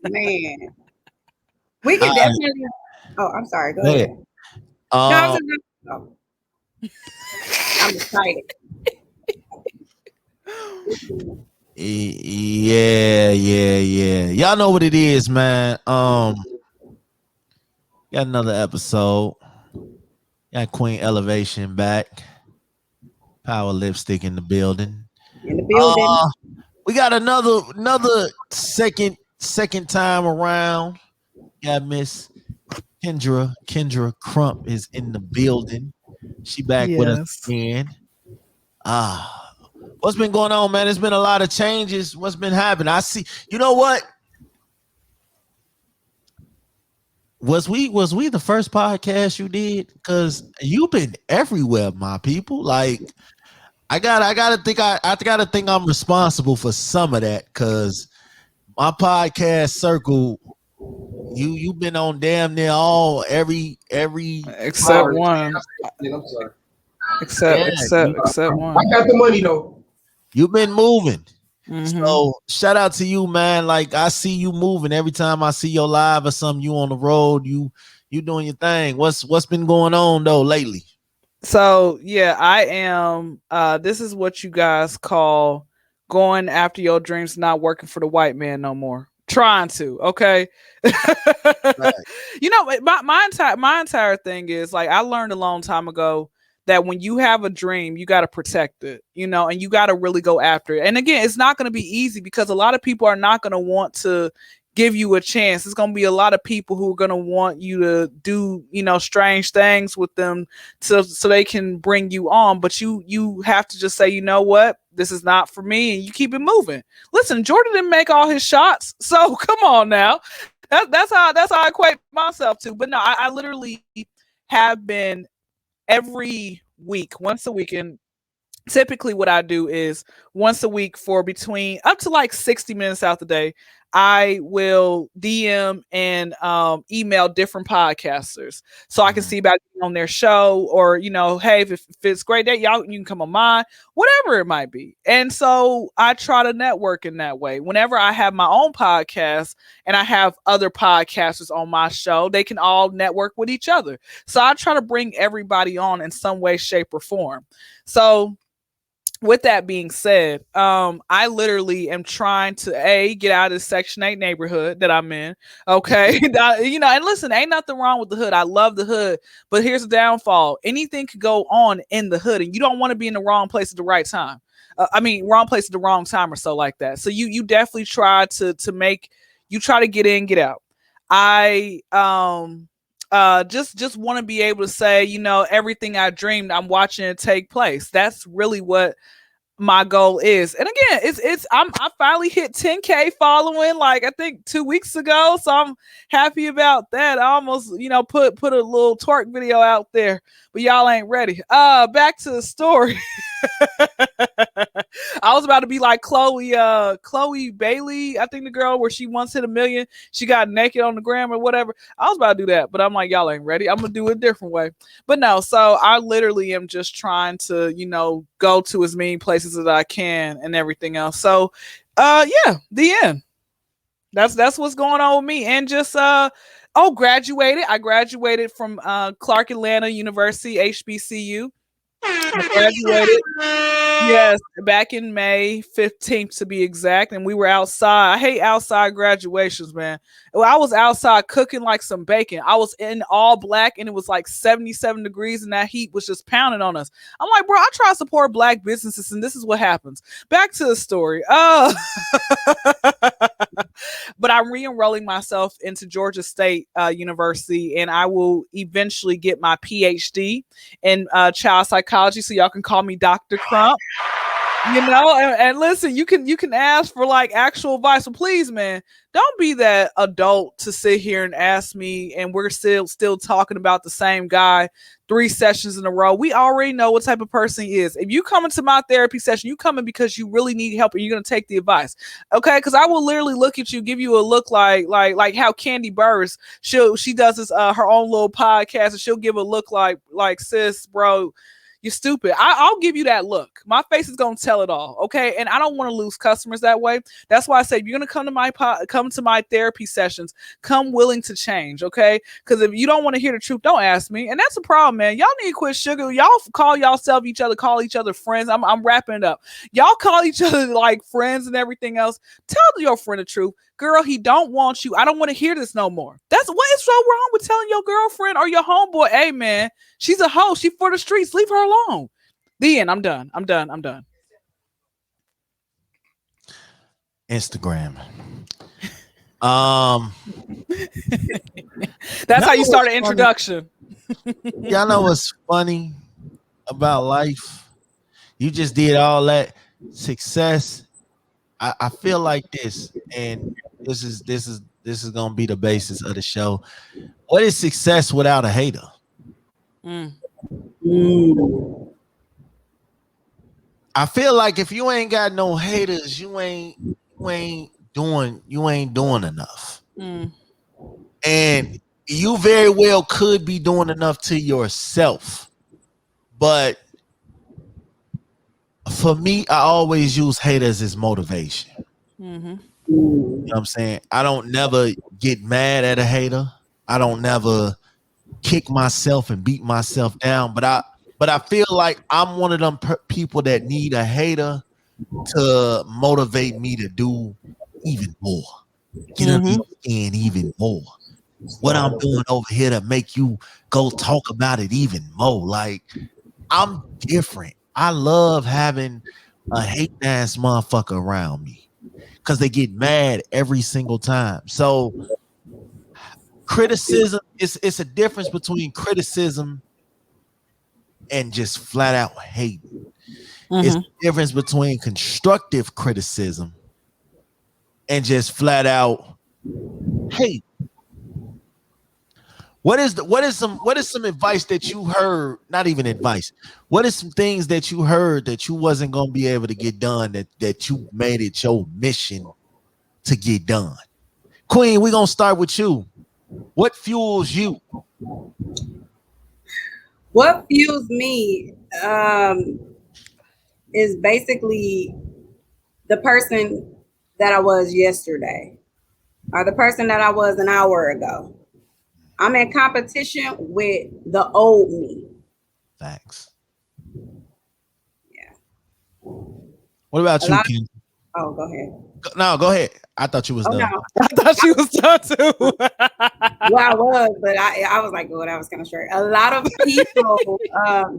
Man, we can definitely. Oh, I'm sorry. Go ahead. No, I was Um, just, oh, I'm excited. yeah. Y'all know what it is, man. Got another episode. Got Queen Elevation back. Power Lipstick in the building. In the building. We got another second time around. Got Miss Kendra Crump is in the building. She back with us Yes. again. What's been going on, man? There's been a lot of changes. What's been happening? I see. You know what? Was we the first podcast you did? Because you've been everywhere, my people. Like I gotta think I'm responsible for some of that because my podcast circle, you've been on damn near every Except one. I'm sorry. Except one. I got the money though. You've been moving. Mm-hmm. So shout out to you, man. Like I see you moving every time I see your live or something. You on the road, you doing your thing. What's been going on though lately? So yeah, I am. This is what you guys call going after your dreams, not working for the white man no more. Trying to, okay. Right. You know, my entire thing is like I learned a long time ago that when you have a dream, you got to protect it, you know, and you got to really go after it. And again, it's not going to be easy because a lot of people are not going to want to give you a chance. It's going to be a lot of people who are going to want you to do, you know, strange things with them so they can bring you on. But you have to just say, you know what, this is not for me, and you keep it moving. Listen, Jordan didn't make all his shots, so come on now. That's how I equate myself to. But no, I literally have been every week, once a week, and typically what I do is once a week for between up to like 60 minutes out the day, I will DM and email different podcasters so I can see about getting on their show, or, you know, hey, if it's great that y'all, you can come on mine, whatever it might be. And so I try to network in that way. Whenever I have my own podcast and I have other podcasters on my show, they can all network with each other. So I try to bring everybody on in some way, shape, or form. So with that being said, I literally am trying to get out of the Section 8 neighborhood that I'm in. Okay. You know, and listen, ain't nothing wrong with the hood. I love the hood, but here's the downfall. Anything could go on in the hood, and you don't want to be in the wrong place at the right time. Wrong place at the wrong time or so like that. So you definitely try to try to get in, get out. I just want to be able to say, you know, everything I dreamed, I'm watching it take place. That's really what my goal is. And again, I finally hit 10K following, like I think 2 weeks ago. So I'm happy about that. I almost, you know, put a little twerk video out there, but y'all ain't ready. Back to the story. I was about to be like Chloe Bailey, I think the girl where she once hit 1 million, she got naked on the gram or whatever. I was about to do that, but I'm like, y'all ain't ready. I'm gonna do it a different way. But no, so I literally am just trying to, you know, go to as many places as I can and everything else. So yeah, the end. That's what's going on with me. And just graduated. I graduated from Clark Atlanta University, HBCU. I graduated, yes, back in May 15th to be exact, and we were outside. I hate outside graduations, man. Well, I was outside cooking like some bacon. I was in all black, and it was like 77 degrees, and that heat was just pounding on us. I'm like, bro, I try to support black businesses, and this is what happens. Back to the story. But I'm re-enrolling myself into Georgia State University, and I will eventually get my PhD in child psychology. So y'all can call me Dr. Crump. You know, and listen, you can ask for like actual advice. So please, man, don't be that adult to sit here and ask me, and we're still talking about the same guy 3 sessions in a row. We already know what type of person he is. If you come into my therapy session, you come in because you really need help, and you're gonna take the advice, okay? Because I will literally look at you, give you a look like how Candy Burris, she does this her own little podcast, and she'll give a look like sis, bro, You're stupid. I'll give you that look. My face is gonna tell it all. Okay, and I don't want to lose customers that way. That's why I say, if you're gonna come to my therapy sessions, come willing to change. Okay, because if you don't want to hear the truth, don't ask me. And that's a problem, man. Y'all need to quit sugar. Y'all call call each other friends. I'm wrapping it up. Y'all call each other like friends and everything else. Tell your friend the truth. Girl, he don't want you. I don't want to hear this no more. That's what is so wrong with telling your girlfriend or your homeboy, hey man, she's a hoe. She for the streets. Leave her alone. The end. I'm done. Instagram. That's how you start an introduction. Y'all know what's funny about life? You just did all that success. I feel like this, and this is gonna be the basis of the show. What is success without a hater? I feel like if you ain't got no haters, you ain't doing enough. And you very well could be doing enough to yourself. But for me, I always use haters as motivation. You know what I'm saying? I don't never get mad at a hater. I don't never kick myself and beat myself down. But I feel like I'm one of them people that need a hater to motivate me to do even more. Get up and even more. What I'm doing over here to make you go talk about it even more. Like, I'm different. I love having a hate ass motherfucker around me because they get mad every single time. So criticism, it's a difference between criticism and just flat out hate. It's the difference between constructive criticism and just flat out hate. What is some advice that you heard? Not even advice. What is some things that you heard that you wasn't gonna be able to get done that you made it your mission to get done? Queen, we're gonna start with you. What fuels you? What fuels me is basically the person that I was yesterday or the person that I was an hour ago. I'm in competition with the old me. Facts. Yeah. What about you, Ken? Oh, go ahead. No, go ahead. I thought you was done. No. I thought she was done too. Well, I was, but I was like, oh, that was kind of short. A lot of people,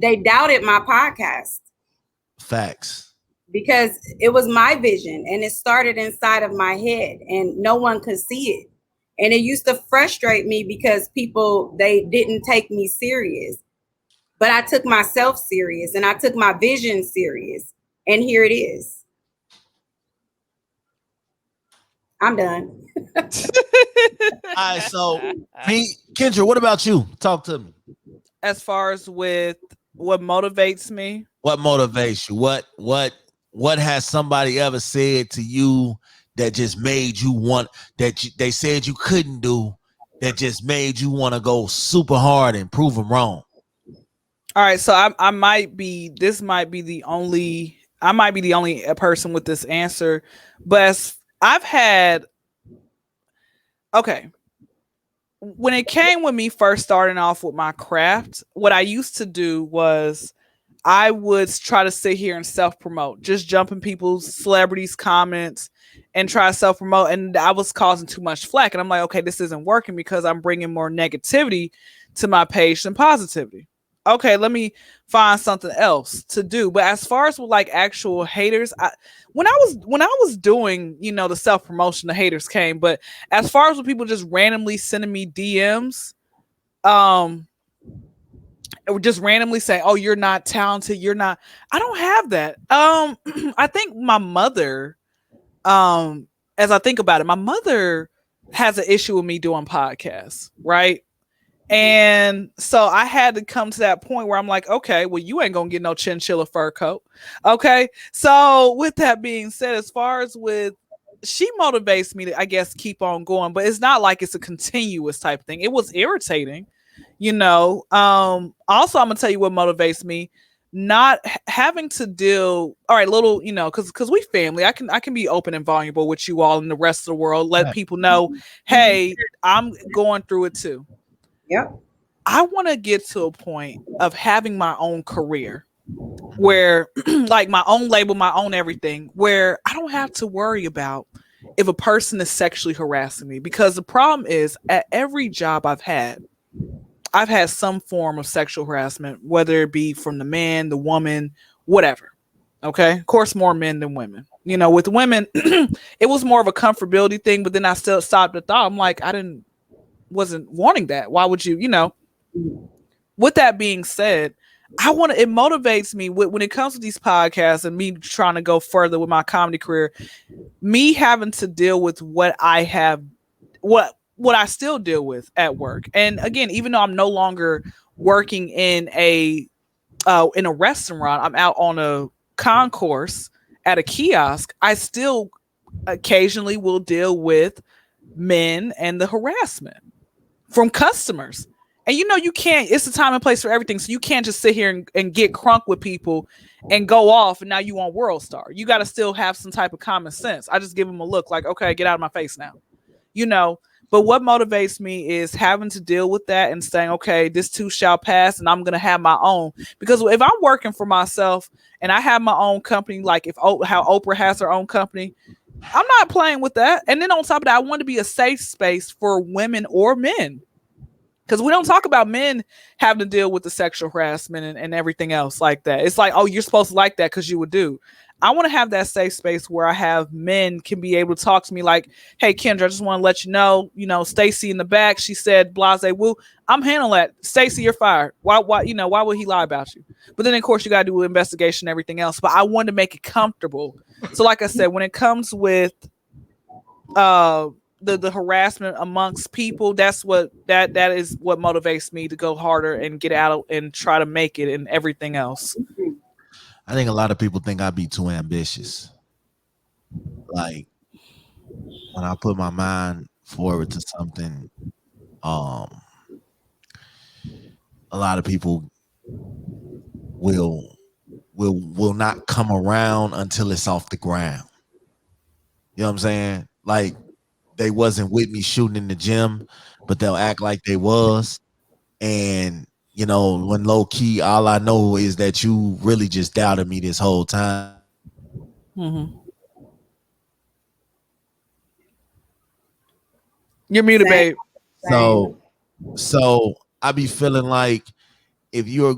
they doubted my podcast. Facts. Because it was my vision and it started inside of my head and no one could see it. And it used to frustrate me because people, they didn't take me serious. But I took myself serious and I took my vision serious. And here it is. I'm done. All right, so me, Kendra, what about you? Talk to me. As far as with what motivates me. What motivates you? What has somebody ever said to you that just made you want, they said you couldn't do, that just made you want to go super hard and prove them wrong? All right, so I might be the only person with this answer, but I've had, okay, when it came with me first starting off with my craft, what I used to do was I would try to sit here and self-promote, just jumping people's celebrities' comments and try to self-promote. And I was causing too much flack. And I'm like, okay, this isn't working because I'm bringing more negativity to my page than positivity. Okay, let me find something else to do. But as far as with like actual haters, when I was doing, the self-promotion, the haters came. But as far as with people just randomly sending me DMs, or just randomly say, oh, you're not talented, I don't have that. I think my mother, as I think about it, my mother has an issue with me doing podcasts, right? And so I had to come to that point where I'm like, okay, well, you ain't gonna get no chinchilla fur coat. Okay. So with that being said, as far as with, she motivates me to, I guess, keep on going, but it's not like it's a continuous type of thing. It was irritating, Also, I'm gonna tell you what motivates me. not having to deal, all right, little, because we family, I can be open and vulnerable with you all and the rest of the world, let people know, hey, I'm going through it too. Yep. I want to get to a point of having my own career where like my own label, my own everything, where I don't have to worry about if a person is sexually harassing me, because the problem is at every job I've had some form of sexual harassment, whether it be from the man, the woman, whatever. Okay. Of course, more men than women. With women, it was more of a comfortability thing, but then I still stopped at thought. I'm like, wasn't wanting that. Why would you, With that being said, it motivates me when it comes to these podcasts and me trying to go further with my comedy career, me having to deal with what I I still deal with at work. And again, even though I'm no longer working in a restaurant, I'm out on a concourse at a kiosk, I still occasionally will deal with men and the harassment from customers. And you can't, it's a time and place for everything. So you can't just sit here and get crunk with people and go off and now you on World Star. You got to still have some type of common sense. I just give them a look like, okay, get out of my face now. But what motivates me is having to deal with that and saying, okay, this too shall pass and I'm going to have my own. Because if I'm working for myself and I have my own company, like how Oprah has her own company, I'm not playing with that. And then on top of that, I want to be a safe space for women or men. Because we don't talk about men having to deal with the sexual harassment and everything else like that. It's like, oh, you're supposed to like that because you would do. I want to have that safe space where I have men can be able to talk to me like, hey, Kendra, I just want to let you know, Stacy in the back, she said, blase woo. I'm handling that. Stacy, you're fired. Why would he lie about you? But then, of course, you got to do investigation and everything else. But I wanted to make it comfortable. So like I said, when it comes with the harassment amongst people, that is what motivates me to go harder and get out and try to make it and everything else. I think a lot of people think I'd be too ambitious. Like when I put my mind forward to something, a lot of people will not come around until it's off the ground. You know what I'm saying? Like they wasn't with me shooting in the gym, but they'll act like they was. And when low key, all I know is that you really just doubted me this whole time. Mm-hmm. You're muted, babe. So I be feeling like if you're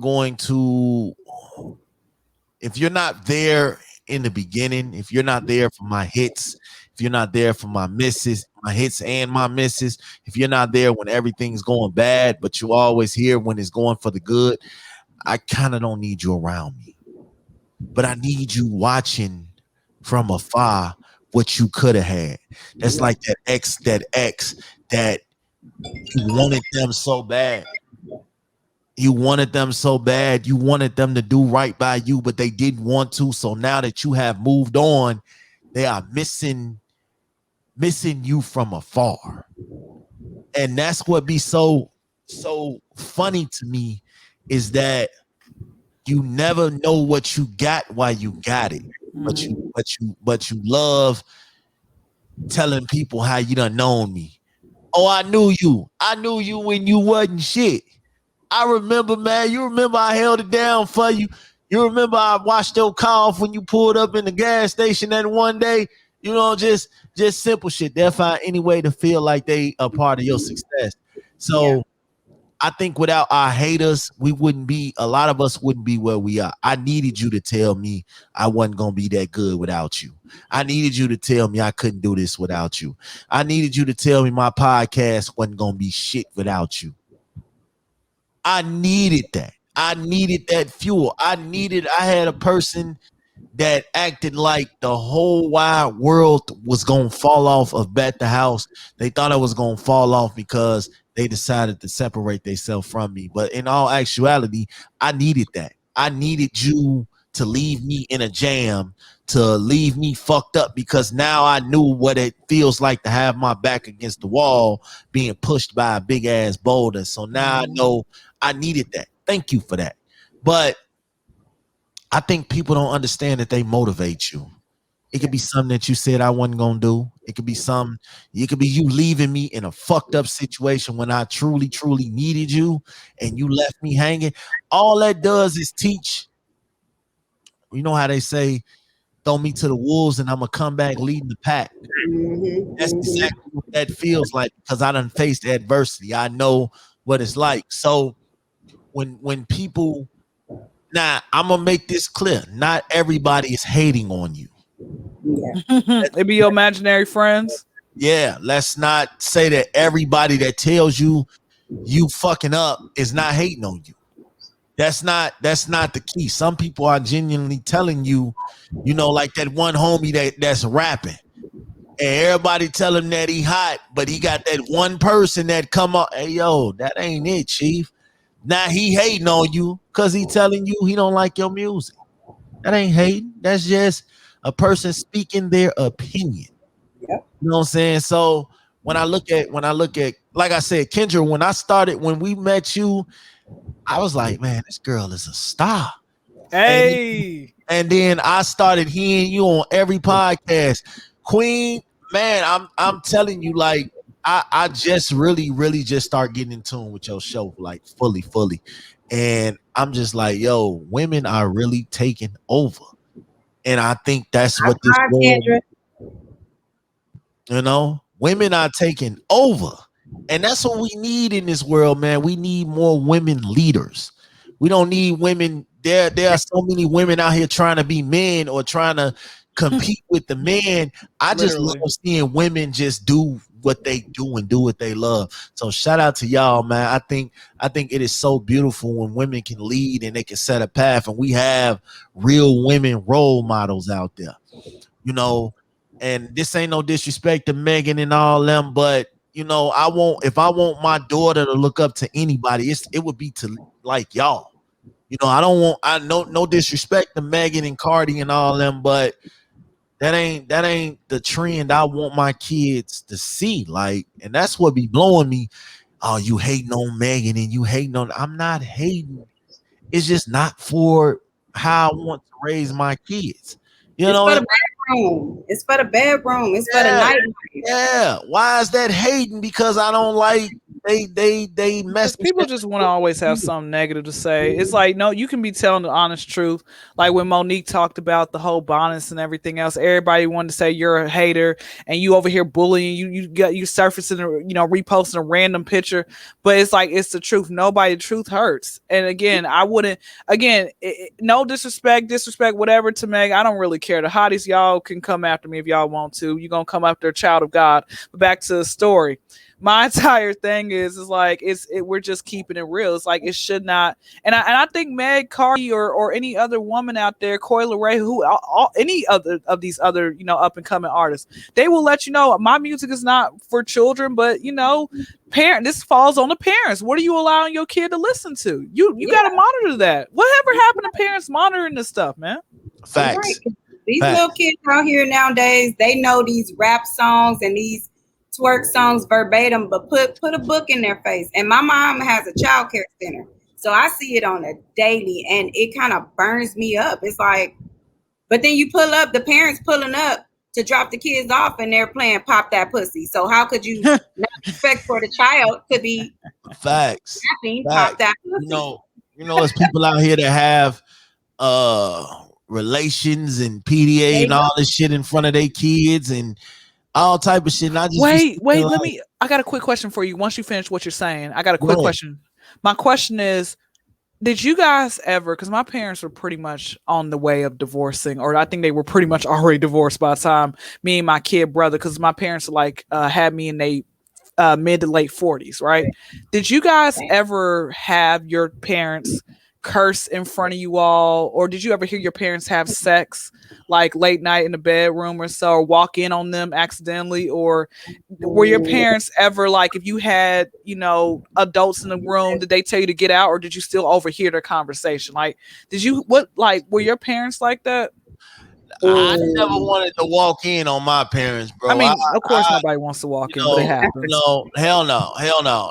not there in the beginning, if you're not there for my hits, if you're not there for my misses, my hits and my misses, if you're not there when everything's going bad, but you always here when it's going for the good, I kind of don't need you around me. But I need you watching from afar what you could have had. That's like that ex that you wanted them so bad. You wanted them so bad. You wanted them to do right by you, but they didn't want to. So now that you have moved on, they are missing you from afar. And that's what be so funny to me is that you never know what you got while you got it. But you love telling people how you done known me. Oh, I knew you. I knew you when you wasn't shit. I remember, man. You remember I held it down for you. You remember I watched your car off when you pulled up in the gas station that one day. Just simple shit. They'll find any way to feel like they are part of your success. So I think without our haters, a lot of us wouldn't be where we are. I needed you to tell me I wasn't going to be that good without you. I needed you to tell me I couldn't do this without you. I needed you to tell me my podcast wasn't going to be shit without you. I needed that. I needed that fuel. I had a person that acted like the whole wide world was going to fall off of Bet the House. They thought I was going to fall off because they decided to separate themselves from me. But in all actuality, I needed that. I needed you to leave me in a jam, to leave me fucked up, because now I knew what it feels like to have my back against the wall being pushed by a big ass boulder. So now I know I needed that. Thank you for that. But I think people don't understand that they motivate you. It could be something that you said I wasn't gonna do. It could be something. It could be you leaving me in a fucked up situation when I truly, truly needed you, and you left me hanging. All that does is teach. You know how they say, "Throw me to the wolves, and I'm gonna come back leading the pack." That's exactly what that feels like because I done faced adversity. I know what it's like. So when people now, I'm gonna make this clear. Not everybody is hating on you. It be your imaginary friends. Yeah, let's not say that everybody that tells you you fucking up is not hating on you. That's not the key. Some people are genuinely telling you, you know, like that one homie that's rapping. And everybody tell him that he hot, but he got that one person that come up, hey yo, that ain't it, chief. Now he hating on you because he telling you he don't like your music. That ain't hating. That's just a person speaking their opinion. Yep. You know what I'm saying? So when I look at, like I said, Kendra, when we met you, I was like, man, this girl is a star. Hey, And then I started hearing you on every podcast. Queen, man, I'm telling you, like, I just really just start getting in tune with your show, like fully. And I'm just like, yo, women are really taking over. And I think that's what this Hi, world, Kendra. you know, women are taking over. And that's what we need in this world, man. We need more women leaders. We don't need women. There are so many women out here trying to be men or trying to compete with the men. I just Literally. love seeing women just do what they do and do what they love. So shout out to y'all, man. I think it is so beautiful when women can lead and they can set a path, and we have real women role models out there, you know. And this ain't no disrespect to Megan and all them, but you know, if I want my daughter to look up to anybody, it would be to like y'all. You know, I know no disrespect to Megan and Cardi and all them, but that ain't the trend I want my kids to see. Like, and that's what be blowing me. Oh, you hating on Megan and you hating on, I'm not hating. It's just not for how I want to raise my kids. You It's know for what? the bedroom. It's for the bedroom. It's for the Yeah. night. Yeah. Why is that hating? Because I don't like they mess Because people just want to always have something negative to say. It's like, no, you can be telling the honest truth. Like when Monique talked about the whole bonus and everything else, everybody wanted to say you're a hater and you over here bullying. You surfacing, reposting a random picture, but it's like it's the truth. The truth hurts. And again, I wouldn't. Again, no disrespect, whatever to Meg. I don't really care. The hotties, y'all can come after me if y'all want to. You're gonna come after a child of God. But back to the story. My entire thing is like we're just keeping it real. It's like it should not, and I think Meg, Cardi, or any other woman out there, Coi Leray, any other of these other up and coming artists, they will let you know my music is not for children, but this falls on the parents. What are you allowing your kid to listen to? You got to monitor that. Whatever happened to parents monitoring this stuff, man? Facts. Right. These little kids out here nowadays, they know these rap songs and these twerk songs verbatim, but put a book in their face. And my mom has a child care center, so I see it on a daily, and it kind of burns me up. It's like, but then you pull up, the parents pulling up to drop the kids off, and they're playing "Pop That Pussy." So how could you not expect for the child to be Facts. rapping "Pop That Pussy"? There's people out here that have relations and PDA and all this shit in front of their kids and all type of shit. And I just wait. I got a quick question for you. Once you finish what you're saying, I got a quick question. My question is, did you guys ever? Because my parents were pretty much on the way of divorcing, or I think they were pretty much already divorced by the time me and my kid brother. Because my parents had me in they mid to late 40s, right? Did you guys ever have your parents curse in front of you all, or did you ever hear your parents have sex like late night in the bedroom or so, or walk in on them accidentally? Or were your parents ever like, if you had adults in the room, did they tell you to get out, or did you still overhear their conversation? Like, were your parents like that? I never wanted to walk in on my parents, bro. I mean, of course nobody wants to walk in, but it happens. Hell no.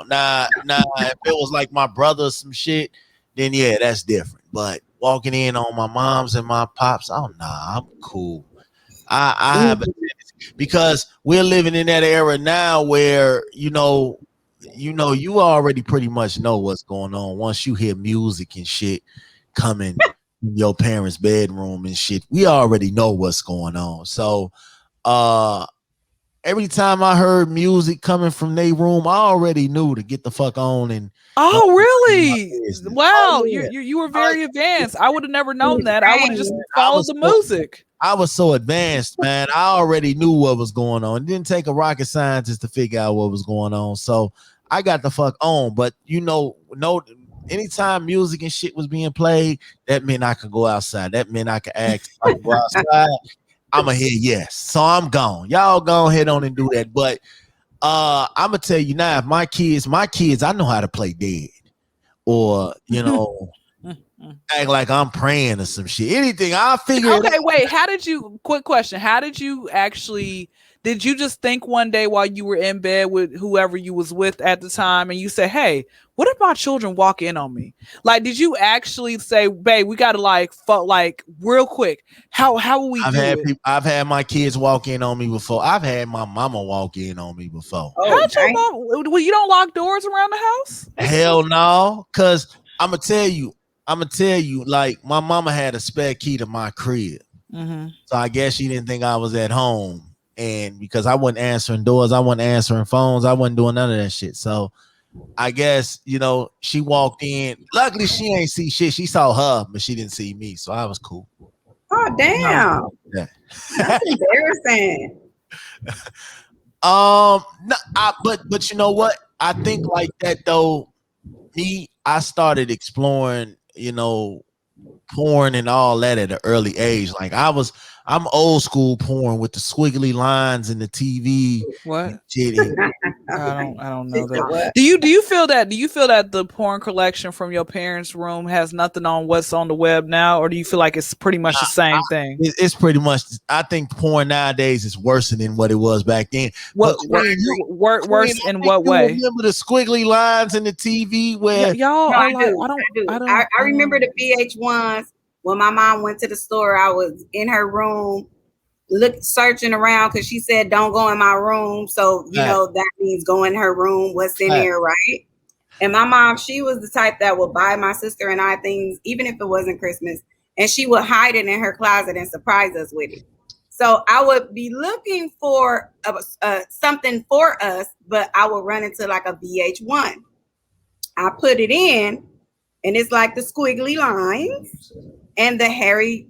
Nah, if it was like my brother or some shit, then yeah, that's different. But walking in on my moms and my pops. Oh nah, I'm cool. I have a because we're living in that era now where you already pretty much know what's going on once you hear music and shit coming from your parents' bedroom and shit. We already know what's going on. So every time I heard music coming from their room, I already knew to get the fuck on and Oh, really? Wow, Oh, yeah. you were very advanced. I would have never known that. I would have just I followed was the so- music. I was so advanced, man. I already knew what was going on. It didn't take a rocket scientist to figure out what was going on. So I got the fuck on. But anytime music and shit was being played, that meant I could go outside. That meant I could ask if I could go outside. I'ma hear yes. So I'm gone. Y'all go ahead on and do that. But I'm gonna tell you now, if my kids, I know how to play dead. Or, act like I'm praying or some shit. Anything, I'll figure it out. Okay, wait. Quick question. How did you actually, did you just think one day while you were in bed with whoever you was with at the time and you say, hey, what if my children walk in on me? Like, did you actually say, babe, we got to real quick. How will we do it? I've had my kids walk in on me before. I've had my mama walk in on me before. How'd your mom, well, you don't lock doors around the house? Hell no. Cause I'm gonna tell you, like my mama had a spare key to my crib. Mm-hmm. So I guess she didn't think I was at home. And because I wasn't answering doors, I wasn't answering phones, I wasn't doing none of that shit. So I guess, she walked in. Luckily, she ain't see shit. She saw her, but she didn't see me. So I was cool. Oh, damn. Yeah. That's embarrassing. But you know what? I think like that though. I started exploring, porn and all that at an early age. Like I'm old school porn with the squiggly lines and the TV. What? And I don't know that. Do you feel that the porn collection from your parents' room has nothing on what's on the web now, or do you feel like it's pretty much the same thing? It's pretty much. I think porn nowadays is worse than what it was back then. Worse in what way? Remember the squiggly lines in the TV where y'all are like, I remember the VH1s when my mom went to the store. I was in her room searching around because she said don't go in my room, so that means go in her room, what's in there, right? And my mom, she was the type that would buy my sister and I things even if it wasn't Christmas, and she would hide it in her closet and surprise us with it. So I would be looking for something for us, but I would run into like a VH1. I put it in and it's like the squiggly lines and the hairy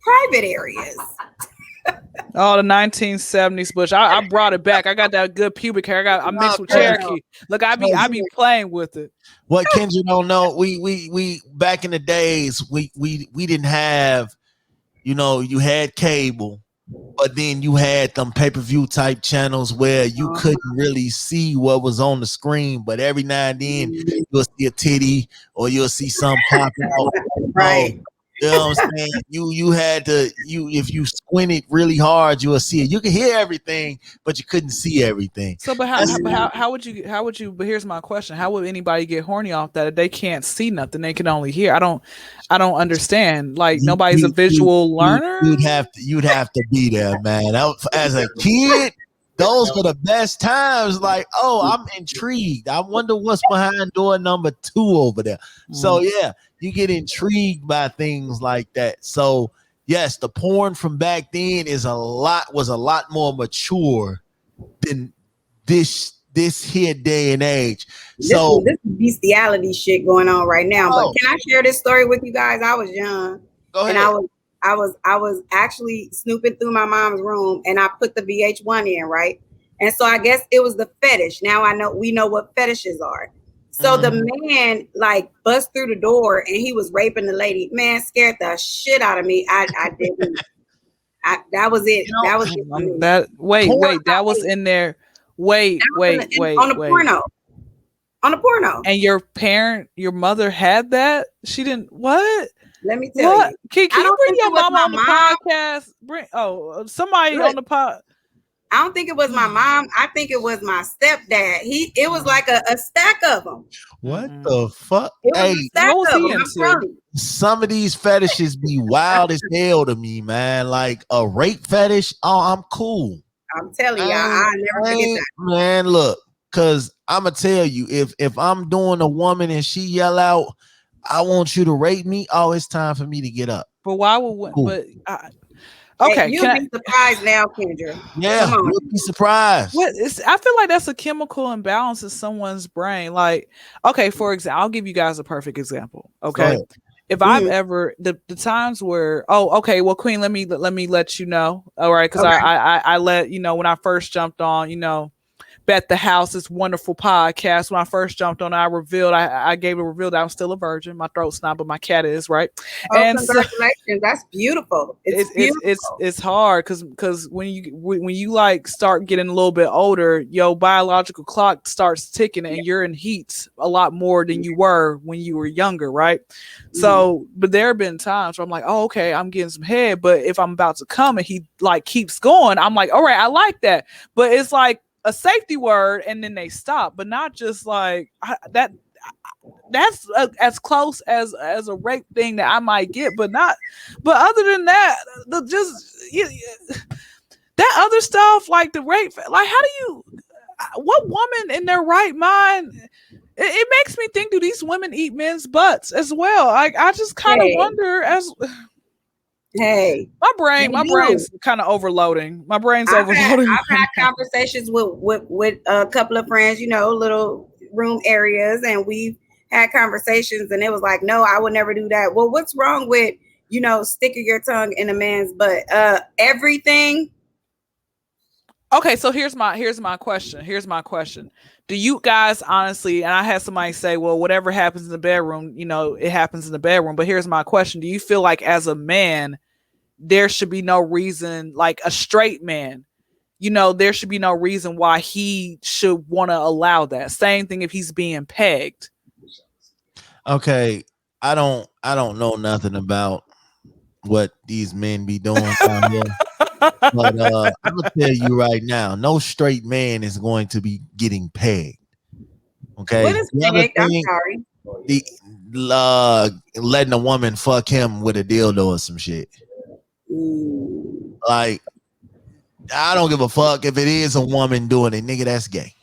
private areas. Oh, the 1970s Bush. I brought it back. I got that good pubic hair. I mixed with Cherokee. Look, I be playing with it. What Kendra don't know, we back in the days, we didn't have, you had cable, but then you had them pay-per-view type channels where you couldn't really see what was on the screen, but every now and then you'll see a titty or you'll see something pop out. Right. You know what I'm saying? You had to if you squinted really hard, you'll see it. You could hear everything, but you couldn't see everything. So, but how would you? But here's my question: how would anybody get horny off that if they can't see nothing? They can only hear. I don't understand. Like nobody's a visual learner. You'd have to be there, man. As a kid, those were the best times. Like, oh, I'm intrigued. I wonder what's behind door number 2 over there. So yeah. You get intrigued by things like that. So yes, the porn from back then was a lot more mature than this here day and age. So this is bestiality shit going on right now. But can I share this story with you guys? I was young. Go ahead. And I was actually snooping through my mom's room and I put the VH1 in, right? And so I guess it was the fetish. Now we know what fetishes are. So the man like bust through the door and he was raping the lady. Man, scared the shit out of me. I didn't. That was it. That was it. That was in there. Wait. On the porno. And your mother had that? She didn't. What? Let me tell you. Can you bring your mama on the podcast? Somebody on the pod. I don't think it was my mom. I think it was my stepdad. It was like a stack of them. What the fuck? It was Hey, a stack what was of he them. I'm into? telling you. some of these fetishes be wild as hell to me, man. Like a rape fetish. Oh, I'm cool. I'm telling y'all, I never forget that. Man, look, cause I'ma tell you, if I'm doing a woman and she yell out, I want you to rape me, oh, it's time for me to get up. But why would? Cool. But okay, Hey, you'll be surprised now, Kendra. Yeah, Come on. you'll be surprised. I feel like that's a chemical imbalance in someone's brain. Like, okay, for example, I'll give you guys a perfect example. Okay, if I've ever the times where, oh, okay, well, Queen, let me let you know. All right, because I let you know when I first jumped on, Bet the House, this wonderful podcast. When I first jumped on, I gave a reveal that I'm still a virgin. My throat's not, but my cat is, right? Oh, and congratulations! So, that's beautiful. It's hard because when you like start getting a little bit older, your biological clock starts ticking, and you're in heat a lot more than you were when you were younger, right? So, but there have been times where I'm like, oh, okay, I'm getting some head, but if I'm about to come and he like keeps going, I'm like, all right, I like that, but it's like a safety word, and then they stop, but not just like that. That's as close as a rape thing that I might get, but other than that, that other stuff like the rape, like what woman in their right mind? It makes me think, do these women eat men's butts as well? Like I just kind of wonder Hey, my brain's kind of overloading. My brain's overloading. I've had conversations with a couple of friends, little room areas, and we've had conversations, and it was like, no, I would never do that. Well, what's wrong with, sticking your tongue in a man's butt? Everything. Okay, so here's my question. Do you guys honestly, and I had somebody say, well, whatever happens in the bedroom, it happens in the bedroom. But here's my question. Do you feel like as a man, there should be no reason, like a straight man, there should be no reason why he should want to allow that? Same thing if he's being pegged. Okay, I don't know nothing about what these men be doing down here. But I'm gonna tell you right now, no straight man is going to be getting pegged. Okay. What is pegged? I'm sorry. Letting a woman fuck him with a dildo or some shit. Like, I don't give a fuck if it is a woman doing it, nigga. That's gay.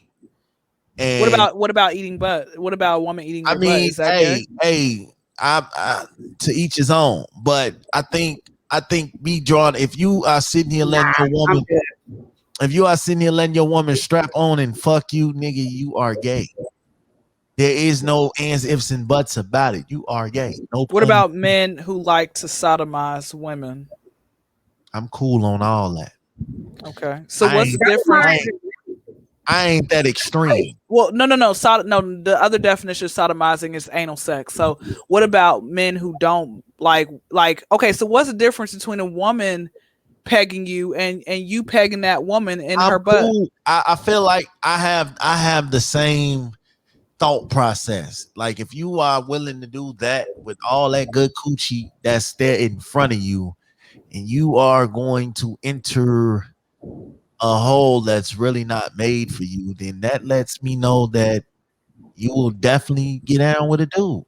And what about eating butt? What about a woman eating your butt? Is that gay? I to each his own. But I think me drawing. If you are sitting here letting your woman, strap on and fuck you, nigga, you are gay. There is no ands, ifs, and buts about it. You are gay. No. What about men who like to sodomize women? I'm cool on all that. Okay. So what's the difference? I ain't that extreme. Well, no. The other definition of sodomizing is anal sex. So what about men who don't like? Okay, so what's the difference between a woman pegging you and you pegging that woman in her butt? I feel like I have the same thought process. Like if you are willing to do that with all that good coochie that's there in front of you, and you are going to enter a hole that's really not made for you, then that lets me know that you will definitely get down with a dude.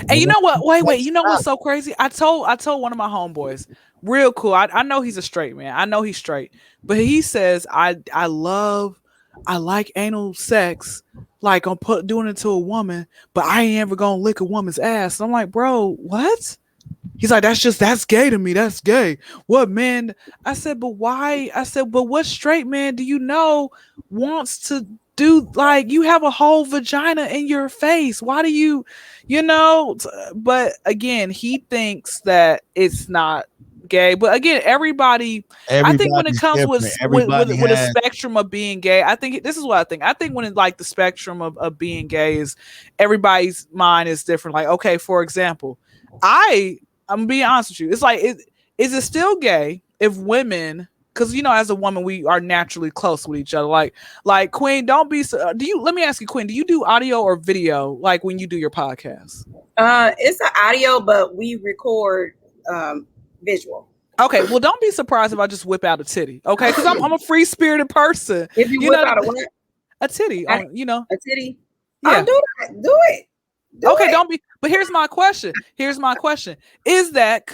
And you know what? Wait. You know what's so crazy? I told one of my homeboys, real cool. I know he's a straight man. I know he's straight, but he says I like anal sex, like I'm doing it to a woman, but I ain't ever gonna lick a woman's ass. And I'm like, bro, what? He's like, that's gay to me. That's gay. What man? I said, but why? I said, but what straight man do you know wants to do? Like, you have a whole vagina in your face. Why do you? But again, he thinks that it's not gay. But again, everybody I think when it comes with a spectrum of being gay, I think this is what I think. I think when it's like the spectrum of being gay is everybody's mind is different. Like, okay, for example, I'm being honest with you. It's like, is it still gay if women, because as a woman we are naturally close with each other. Like Queen, don't be. Let me ask you, Queen, do you do audio or video? Like when you do your podcast? It's an audio, but we record visual. Okay, well, don't be surprised if I just whip out a titty. Okay, because I'm a free spirited person. If you whip out a what? A titty, A titty. Yeah. Oh, do that. Do it. Okay, don't be. But here's my question. Is that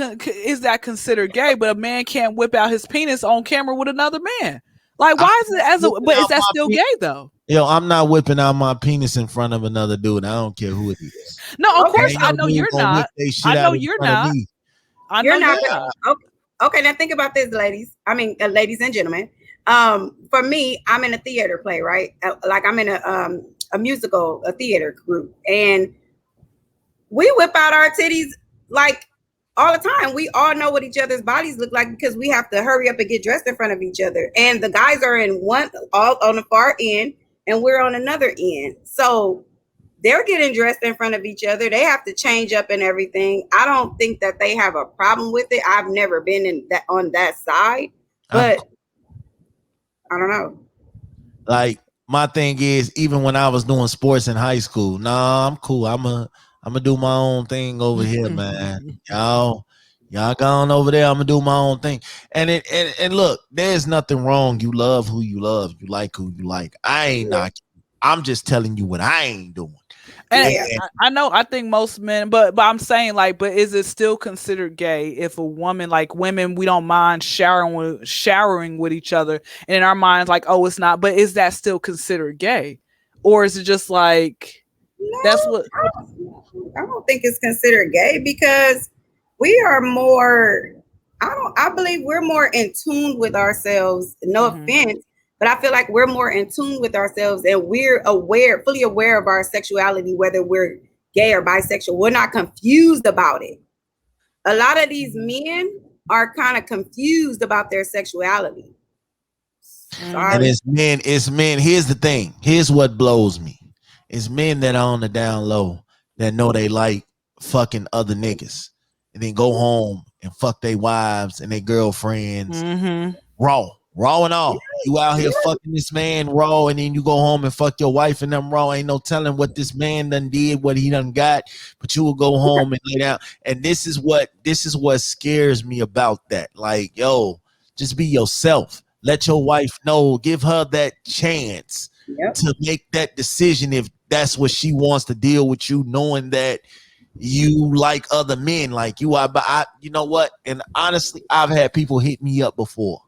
considered gay? But a man can't whip out his penis on camera with another man. Like, why is it but is that still gay though? Yo, I'm not whipping out my penis in front of another dude. I don't care who it is. No, of course I know you're not. I know you're not. You're not. Okay, now think about this, ladies. I mean, ladies and gentlemen. For me, I'm in a theater play, right? Like I'm in a musical, a theater group, and we whip out our titties like all the time. We all know what each other's bodies look like because we have to hurry up and get dressed in front of each other. And the guys are all on the far end, and we're on another end. So they're getting dressed in front of each other. They have to change up and everything. I don't think that they have a problem with it. I've never been on that side, but I don't know. Like, my thing is, even when I was doing sports in high school, nah, I'm cool. I'm gonna do my own thing over here, man. Y'all gone over there. I'm gonna do my own thing. And look, there's nothing wrong. You love who you love. You like who you like. I ain't knocking. I'm just telling you what I ain't doing. And I know, I think most men, but I'm saying, like, but is it still considered gay if a woman, like women, we don't mind showering with each other, and in our minds, like, oh, it's not, but is that still considered gay, or is it just like that's what? I don't think it's considered gay because we are more. I believe we're more in tune with ourselves. No offense. But I feel like we're more in tune with ourselves and we're fully aware of our sexuality, whether we're gay or bisexual. We're not confused about it. A lot of these men are kind of confused about their sexuality. Sorry. And it's men. Here's the thing. Here's what blows me. It's men that are on the down low that know they like fucking other niggas and then go home and fuck their wives and their girlfriends raw and all. You out here fucking this man raw, and then you go home and fuck your wife and them raw. Ain't no telling what this man done did, what he done got, but you will go home and lay down. And this is what scares me about that. Like, yo, just be yourself. Let your wife know. Give her that chance to make that decision if that's what she wants to deal with you, knowing that you like other men like you are. But you know what? And honestly, I've had people hit me up before.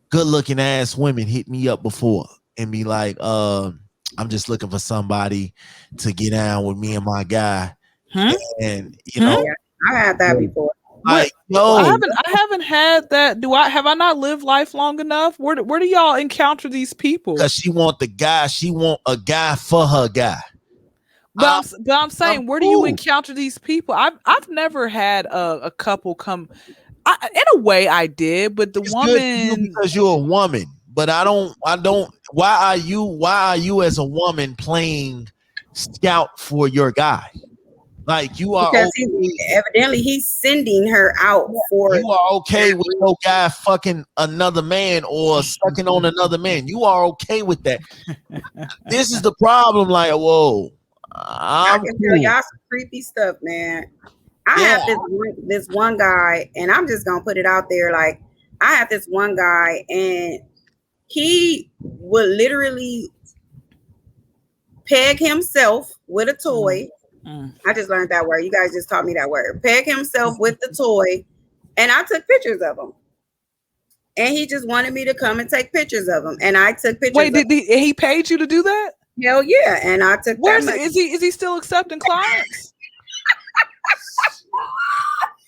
Good looking ass women hit me up before and be like, I'm just looking for somebody to get down with me and my guy. And you know, I had that before. Like, I haven't had that. Have I not lived life long enough? Where do y'all encounter these people? Because she want the guy. She want a guy for her guy. But I'm saying, where do you encounter these people? I've never had a couple come. In a way, I did, but the woman, because you're a woman. But I don't. Why are you as a woman playing scout for your guy? Like, you are because evidently he's sending her out for. You are okay with no guy fucking another man or sucking on another man. You are okay with that. This is the problem. Like, whoa, I can tell y'all some creepy stuff, man. I have this one guy, and I'm just gonna put it out there. Like, I have this one guy, and he would literally peg himself with a toy. I just learned that word. You guys just taught me that word. Peg himself with the toy, and I took pictures of him. And he just wanted me to come and take pictures of him, and I took pictures. Wait, he paid you to do that? Hell yeah! And I took. Is he still accepting clients?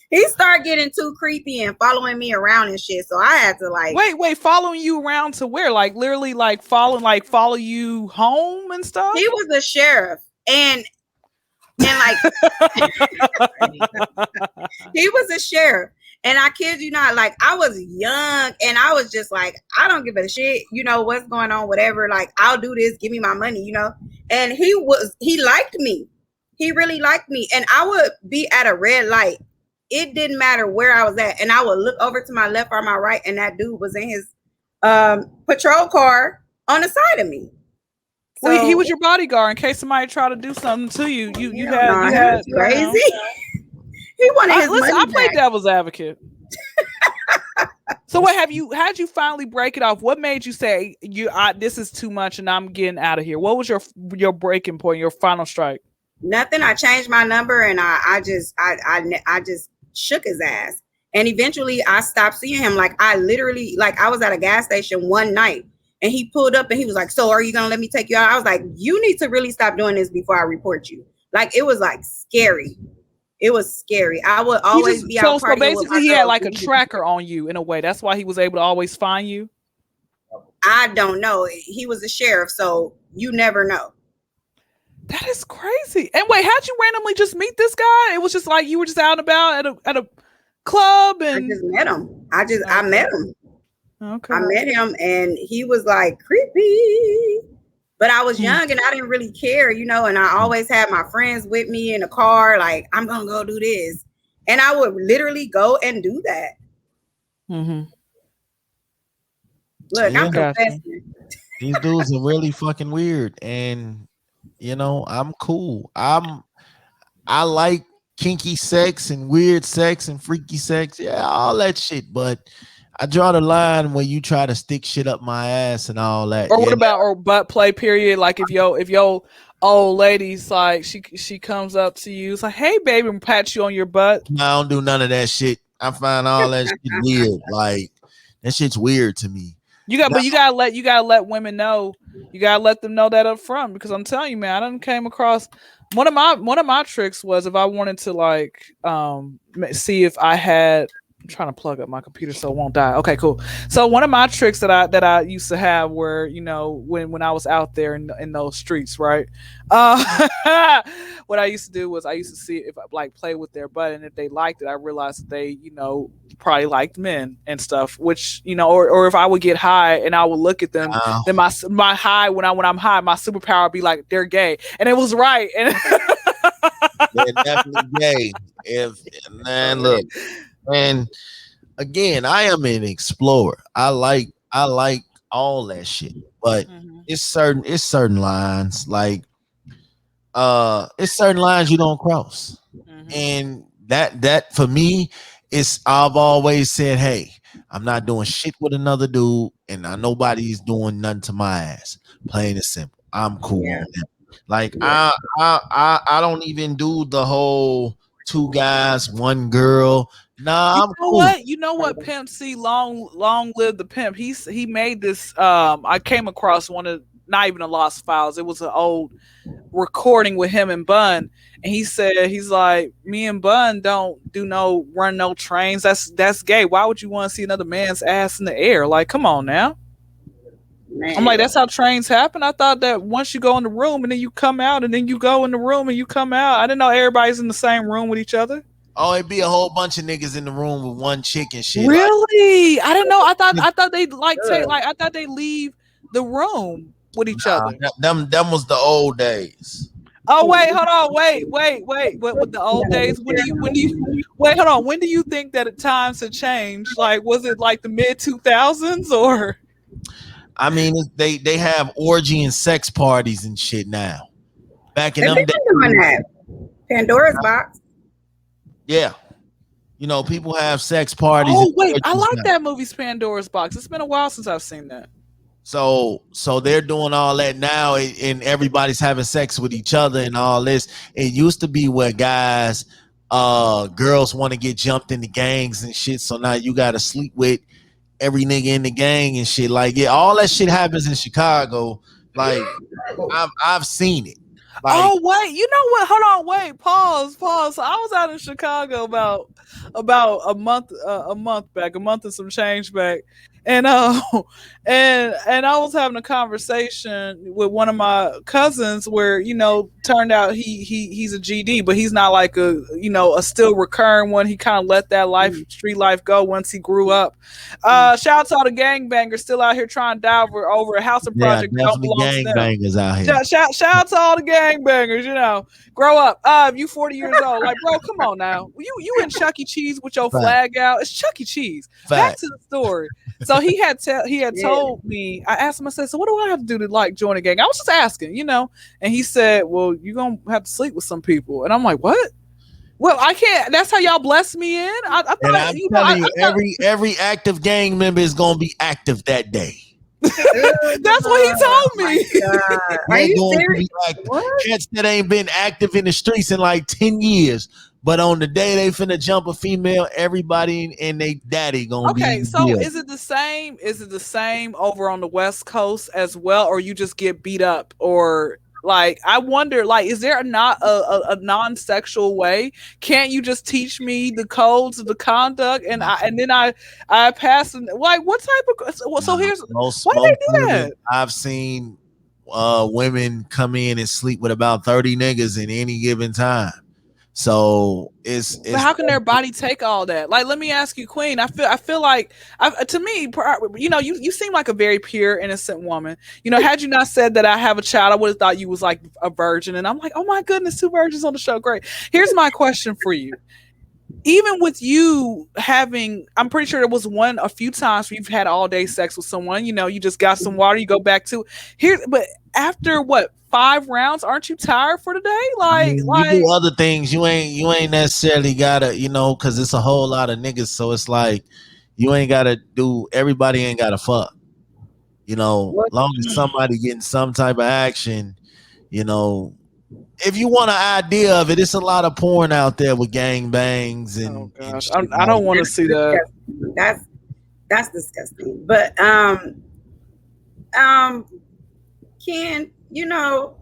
He started getting too creepy and following me around and shit. So I had to like wait, following you around to where? Like literally, like follow you home and stuff. He was a sheriff, and like he was a sheriff, and I kid you not, like I was young, and I was just like, I don't give a shit, you know what's going on, whatever. Like, I'll do this, give me my money, you know. And he liked me. He really liked me, and I would be at a red light. It didn't matter where I was at, and I would look over to my left or my right, and that dude was in his patrol car on the side of me. So, well, he was your bodyguard in case somebody tried to do something to you. You had crazy. He wanted his money I played back. devil's advocate. So how'd you finally break it off? What made you say this is too much and I'm getting out of here? What was your breaking point, your final strike? Nothing. I changed my number and I just shook his ass. And eventually I stopped seeing him. Like I literally, like I was at a gas station one night and he pulled up and he was like, so are you going to let me take you out? I was like, you need to really stop doing this before I report you. Like it was like scary. It was scary. I would always be out. So basically he had like a tracker on you in a way. That's why he was able to always find you. I don't know. He was a sheriff, so you never know. That is crazy. And wait, how'd you randomly just meet this guy? It was just like you were just out and about at a club and I just met him. I met him. Okay. I met him and he was like creepy. But I was young and I didn't really care, you know, and I always had my friends with me in the car, like, I'm gonna go do this. And I would literally go and do that. Mm-hmm. Look, I'm confessing. These dudes are really fucking weird. And you know, I'm cool. I like kinky sex and weird sex and freaky sex. Yeah, all that shit. But I draw the line when you try to stick shit up my ass and all that. Or what about or butt play period? Like if your old lady's like she comes up to you, it's like, hey baby, and pat you on your butt. I don't do none of that shit. I find all that shit weird. Like that shit's weird to me. You gotta let women know. You gotta let them know that up front, because I'm telling you, man, I done came across one of my tricks was if I wanted to like see if I had. I'm trying to plug up my computer so it won't die. Okay, cool. So one of my tricks that I used to have were, you know, when I was out there in those streets, right? What I used to do was I used to see if I like play with their butt, and if they liked it, I realized that they, you know, probably liked men and stuff. Which, you know, or if I would get high and I would look at them, then my high when I'm high, my superpower would be like they're gay, and it was right. And they're definitely gay. Man, look. And again, I am an explorer. I like all that shit, but it's certain lines, like it's certain lines you don't cross. And that for me is, I've always said, hey, I'm not doing shit with another dude, and nobody's doing nothing to my ass. Plain and simple. I'm cool on that. Like I don't even do the whole 2 guys, 1 girl. Nah, you know what, Pimp C, long live the pimp. He made this. I came across one of, not even a lost files. It was an old recording with him and Bun, and he said, he's like, me and Bun don't run no trains. That's gay. Why would you want to see another man's ass in the air? Like, come on now. Man. I'm like, that's how trains happen. I thought that once you go in the room and then you come out, and then you go in the room and you come out. I didn't know everybody's in the same room with each other. Oh, it'd be a whole bunch of niggas in the room with 1 chick and shit. Really? I don't know. I thought they'd I thought they leave the room with each other. Them was the old days. Oh wait, hold on, wait. What with the old days? When do you wait? Hold on. When do you think that times had changed? Like, was it like the mid 2000s or? I mean, they have orgy and sex parties and shit now. Back in them days, doing that. Pandora's box. Yeah, you know, people have sex parties. Oh wait, I like that movie Pandora's Box. It's been a while since I've seen that. So they're doing all that now, and everybody's having sex with each other and all this. It used to be where guys, girls want to get jumped into gangs and shit. So now you got to sleep with every nigga in the gang and shit. Like, yeah, all that shit happens in Chicago. Like, I've seen it. Like, oh wait, you know what? Hold on, wait, pause. So I was out in Chicago about a month back, a month and some change back, and I was having a conversation with one of my cousins where, you know, turned out he's a GD, but he's not like a still recurring one. He kind of let that street life go once he grew up. Shout out to all the gangbangers still out here trying to die over a housing project. Yeah, definitely gangbangers out here. Shout out to all the gangbangers. You know, grow up. You 40 years old. Like, bro, come on now. You in Chuck E. Cheese with your flag out? It's Chuck E. Cheese. Back to the story. So he had told me. I asked him. I said, "So what do I have to do to like join a gang?" I was just asking, you know. And he said, "Well, you're gonna have to sleep with some people." And I'm like, "What?" Well, I can't. That's how y'all bless me in. I thought, And I'm telling you, every active gang member is gonna be active that day. That's what he told me. Are you going to serious? be active. What? Cats that ain't been active in the streets in like 10 years. But on the day they finna jump a female, everybody and they daddy gonna be. Okay, so is it the same? Is it the same over on the West Coast as well, or you just get beat up? Or like, I wonder, like, is there not a non-sexual way? Can't you just teach me the codes of the conduct, and then I pass? Like, what type of? So here's why they do that? I've seen women come in and sleep with about 30 niggas in any given time. So it's but how can their body take all that? Like, let me ask you, Queen. I feel like, to me, you know, you seem like a very pure, innocent woman. You know, had you not said that I have a child, I would have thought you was like a virgin. And I'm like, oh my goodness, 2 virgins on the show. Great. Here's my question for you. Even with you having, I'm pretty sure there was a few times where you've had all day sex with someone, you know, you just got some water, you go back to here. But after what, 5 rounds, aren't you tired for the day? Like, you do other things. You ain't necessarily gotta, you know, cause it's a whole lot of niggas. So it's like, you ain't gotta do, everybody ain't gotta fuck. You know, long as somebody getting some type of action, you know. If you want an idea of it, it's a lot of porn out there with gang bangs and. Oh gosh, I don't want to see that. That's disgusting. But Ken, you know,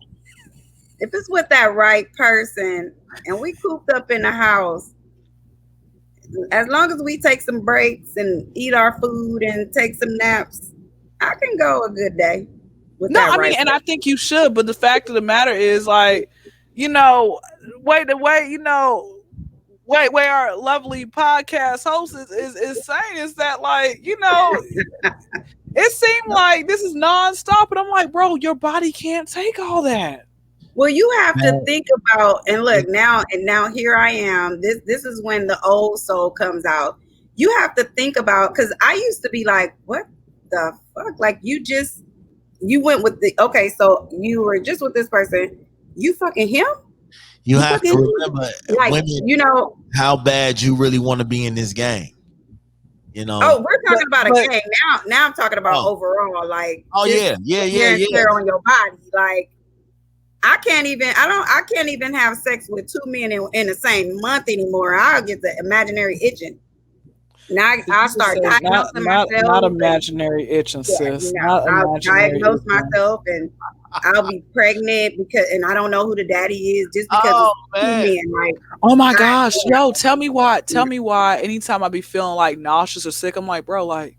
if it's with that right person and we cooped up in the house, as long as we take some breaks and eat our food and take some naps, I can go a good day. No, I mean, and I think you should, but the fact of the matter is, like, you know, wait, you know, wait, our lovely podcast host is saying is that, like, you know, it seemed like this is nonstop, and I'm like, bro, your body can't take all that. Well, you have to think about, and look, now here I am. This is when the old soul comes out. You have to think about, because I used to be like, what the fuck? Like, you went with okay, so you were just with this person. You fucking him? You have to remember, like, women, you know, how bad you really want to be in this game. You know. Oh, we're talking about a game now. Now I'm talking about overall, like. Oh yeah. On your body, like. I can't even have sex with 2 men in the same month anymore. I'll get the imaginary itching. Now I'll start diagnosing myself. Not imaginary itching, sis. I'll diagnose myself and I'll be pregnant and I don't know who the daddy is just because it's 2 men. Like, oh my gosh, yo, tell me why. Anytime I be feeling like nauseous or sick, I'm like, bro, like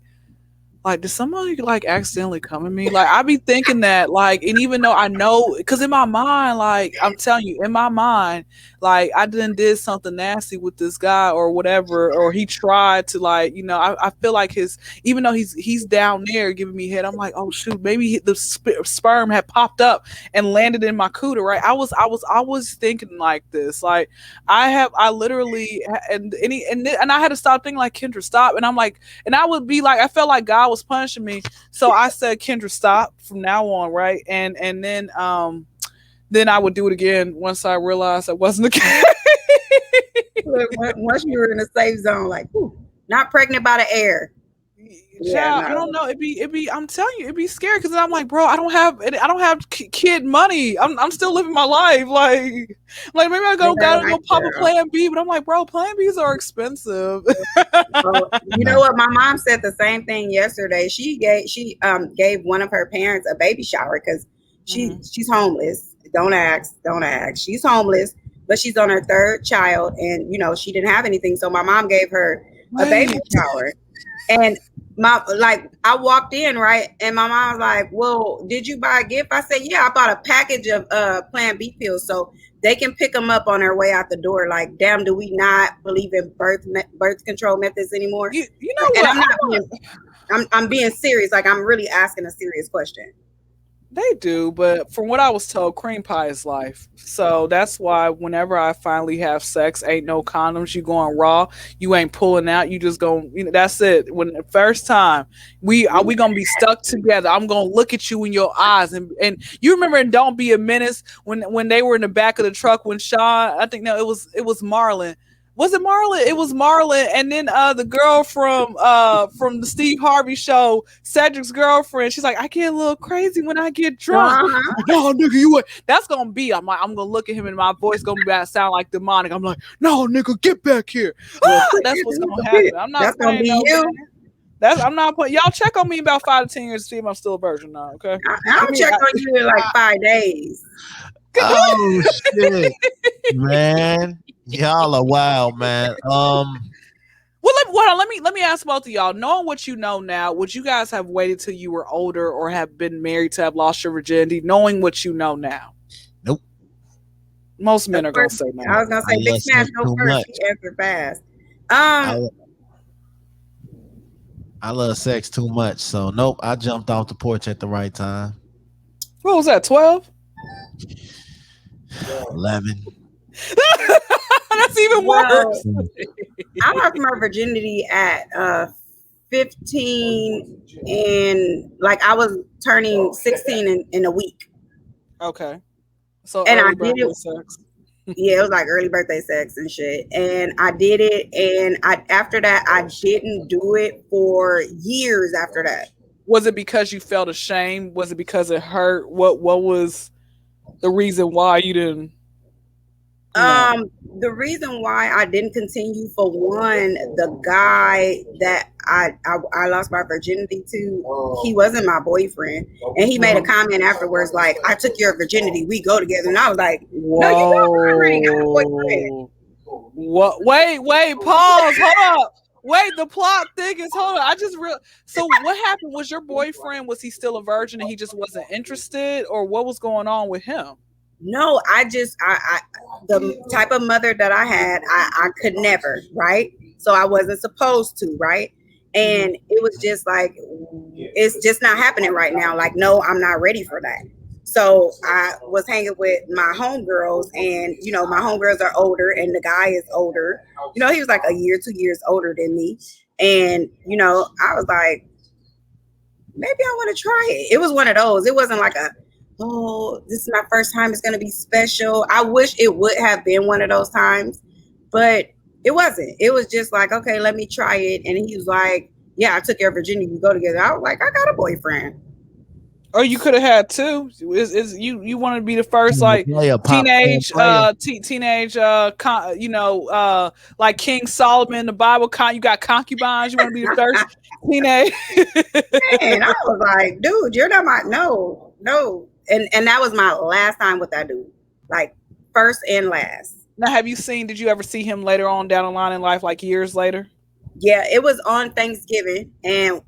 did somebody like accidentally come at me? Like, I be thinking that, like, and even though I know, because in my mind, like, I'm telling you, in my mind, like, I did something nasty with this guy or whatever, or he tried to, like, you know, I feel like even though he's down there giving me head, I'm like, oh shoot, maybe the sperm had popped up and landed in my cooter, right? I was thinking like this, like, I literally, and I had to stop thinking like, KYNDRA, stop, and I'm like, and I would be like, I felt like God was punishing me, so I said, KYNDRA, stop from now on, right? And then I would do it again once I realized I wasn't the case. Once you were in a safe zone, like, not pregnant by the air. Yeah, no. I don't know. It'd be. I'm telling you, it'd be scary because I'm like, bro, I don't have kid money. I'm still living my life. Like maybe I gotta go pop a Plan B, but I'm like, bro, Plan Bs are expensive. You know what? My mom said the same thing yesterday. She gave one of her parents a baby shower because she's homeless. Don't ask. She's homeless, but she's on her 3rd child, and you know she didn't have anything. So my mom gave her a baby shower, and I walked in, right, and my mom was like, well, did you buy a gift? I said, yeah, I bought a package of Plan B pills so they can pick them up on their way out the door. Like, damn, do we not believe in birth control methods anymore? You know what? And I'm being serious. Like, I'm really asking a serious question. They do, but from what I was told, cream pie is life. So that's why whenever I finally have sex, ain't no condoms. You going raw. You ain't pulling out. You just going. That's it. When the first time we gonna be stuck together. I'm gonna look at you in your eyes, and you remember in Don't Be a Menace when they were in the back of the truck when Sean, I think no, it was Marlon. Was it Marlon? It was Marlon, and then the girl from the Steve Harvey show, Cedric's girlfriend. She's like, I get a little crazy when I get drunk. No, nigga, you would. That's gonna be. I'm gonna look at him, and my voice gonna be sound like demonic. I'm like, no, nigga, get back here. That's what's gonna happen. I'm not. That's gonna be you. I'm not putting. Y'all check on me in about 5 to 10 years to see if I'm still a virgin now. Okay. I'll check on you in like 5 days. Oh shit, man. Y'all are wild, man. Well, let me ask both of y'all. Knowing what you know now, would you guys have waited till you were older or have been married to have lost your virginity? Knowing what you know now, nope. Most men are gonna say no. I was gonna say Big Smash go first. He answered fast. I love sex too much, so nope. I jumped off the porch at the right time. What was that? 12? 11. That's even worse. I lost my virginity at 15, and like I was turning 16 in a week. Okay. So and I did it. Sex. Yeah, it was like early birthday sex and shit. And I did it, and after that I didn't do it for years after that. Was it because you felt ashamed? Was it because it hurt? What was the reason why you didn't? The reason why I didn't continue, for one, the guy that I lost my virginity to, he wasn't my boyfriend, and he made a comment afterwards like, "I took your virginity, we go together," and I was like, "No, you don't already got a boyfriend." What? Wait, pause, hold up. Wait, the plot thing is, hold on. So what happened? Was your boyfriend, was he still a virgin and he just wasn't interested, or what was going on with him? No, I the type of mother that I had, I could never, right? So I wasn't supposed to, right? And it was just like, it's just not happening right now. Like, no, I'm not ready for that. So I was hanging with my homegirls, and, you know, my homegirls are older and the guy is older. You know, he was like a year, 2 years older than me. And, you know, I was like, maybe I want to try it. It was one of those. It wasn't like oh, this is my first time, it's going to be special. I wish it would have been one of those times, but it wasn't. It was just like, okay, let me try it. And he was like, yeah, I took your virginity, we go together. I was like, I got a boyfriend. Oh, you could have had two. Is you want to be the first, like, teenage, you know, like King Solomon in the Bible? You got concubines. You want to be the first teenage? And I was like, dude, you're not my no. And that was my last time with that dude, like first and last. Now, did you ever see him later on down the line in life, like years later? Yeah, it was on Thanksgiving, and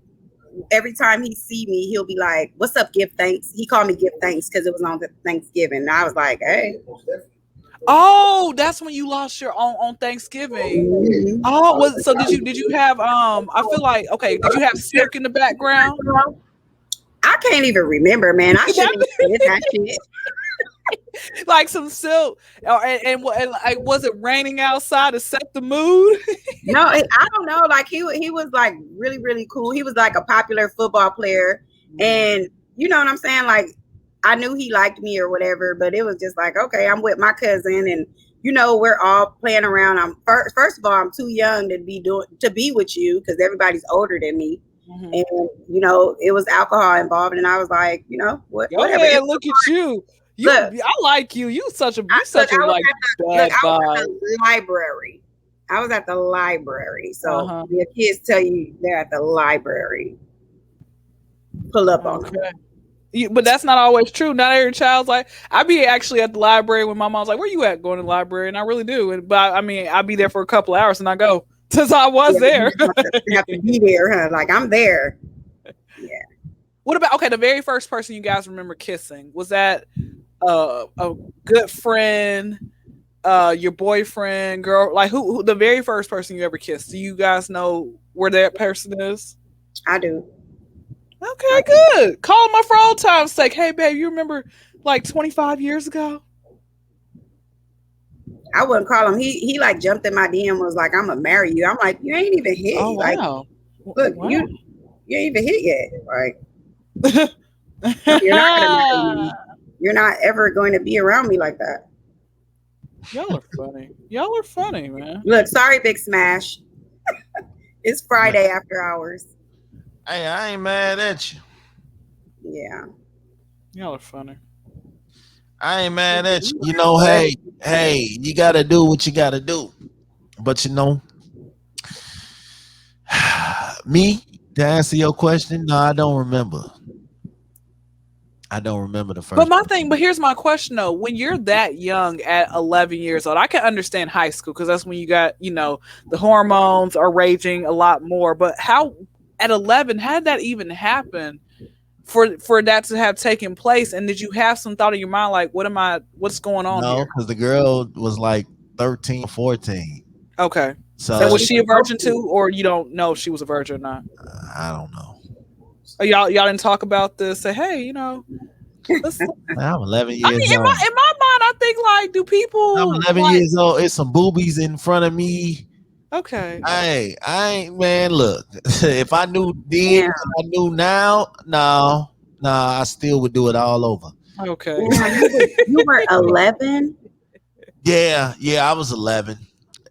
every time he see me, he'll be like, "What's up? Give thanks." He called me Give Thanks because it was on Thanksgiving. And I was like, "Hey." Oh, that's when you lost your on Thanksgiving. Mm-hmm. Oh, so did you have I feel like, okay, did you have silk in the background? I can't even remember, man. I shouldn't have said that shit. Like some silk, and was it raining outside to set the mood? No, I don't know. Like he was like really, really cool. He was like a popular football player, and you know what I'm saying? Like, I knew he liked me or whatever, but it was just like, okay, I'm with my cousin, and you know, we're all playing around. I'm first of all, I'm too young to be with you because everybody's older than me. Mm-hmm. And you know, it was alcohol involved, and I was like, you know, whatever. Yeah, look at you. Look, I like you. You such a like bad vibe. I was at the library. I was at the library. So your kids tell you they're at the library. Pull up on them. But that's not always true. Not every child's like, I be actually at the library when my mom's like, where you at? Going to the library. And I really do. But I mean, I'll be there for a couple of hours and I go, since I was there. You have to be there, huh? Like, I'm there. Yeah. What about, the very first person you guys remember kissing? Was that a good friend, your boyfriend, girl? Like, who the very first person you ever kissed? Do you guys know where that person is? I do. Okay, good. Call him up for old time's sake. Hey, babe, you remember like 25 years ago? I wouldn't call him. He like jumped in my DM and was like, "I'm gonna marry you." I'm like, "You ain't even hit. Oh, Like, wow. look, Wow. you ain't even hit yet. Like, no, you're not gonna marry me. You're not ever going to be around me like that." Y'all are funny. Y'all are funny, man. Look, sorry, Big Smash. It's Friday after hours. Hey, I ain't mad at you. Yeah. Y'all are funny. I ain't mad at you. You know, hey, you gotta do what you gotta do. But you know, me, to answer your question, no, I don't remember. I don't remember the first. But here's my question though. When you're that young at 11 years old, I can understand high school because that's when you got, the hormones are raging a lot more. But how at 11, how did that even happen for that to have taken place? And did you have some thought in your mind like, what's going on No, here? because the girl was like 13, 14. Okay. So And was she a virgin too, or you don't know if she was a virgin or not? I don't know. Oh, y'all didn't talk about this. Say, hey, let's, I'm 11 years I mean, in old. my mind, I think like, do people? I'm 11 years old. It's some boobies in front of me. Okay. I ain't, man. Look, if I knew then, Yeah. I knew now, no, I still would do it all over. Okay. You were 11. Yeah, I was 11,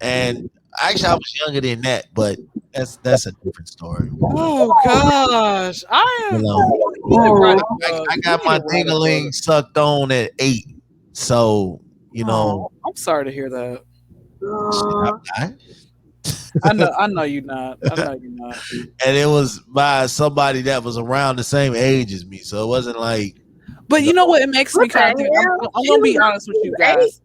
and actually I was younger than that, but that's a different story. Oh gosh, You know, I got my ding-a-ling sucked on at 8, so I'm sorry to hear that. I- I know you're not. I know you're not. and it was by somebody that was around the same age as me, so it wasn't like. But you know what? It makes me kind of think. I'm gonna be honest with you guys.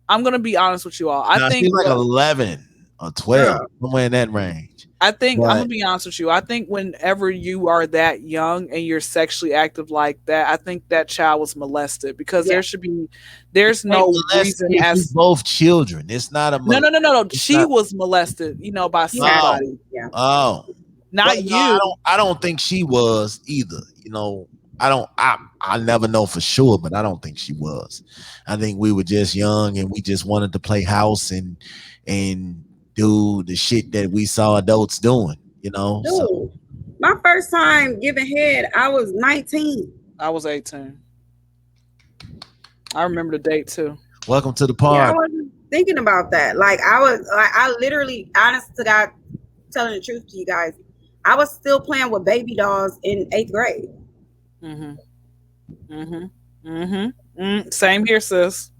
I'm gonna be honest with you all. I think she's like 11 or 12, somewhere in that range. I'm gonna be honest with you. I think whenever you are that young and you're sexually active like that, I think that child was molested because there's no reason as both children. It's not a no. She was molested, by somebody. Oh, not you. I don't think she was either. I never know for sure, but I don't think she was. I think we were just young and we just wanted to play house and do the shit that we saw adults doing, So. My first time giving head, I was 19. I was 18. I remember the date too. Welcome to the party. I wasn't thinking about that. I literally, honest to God, telling the truth to you guys, I was still playing with baby dolls in 8th grade. Same here, sis.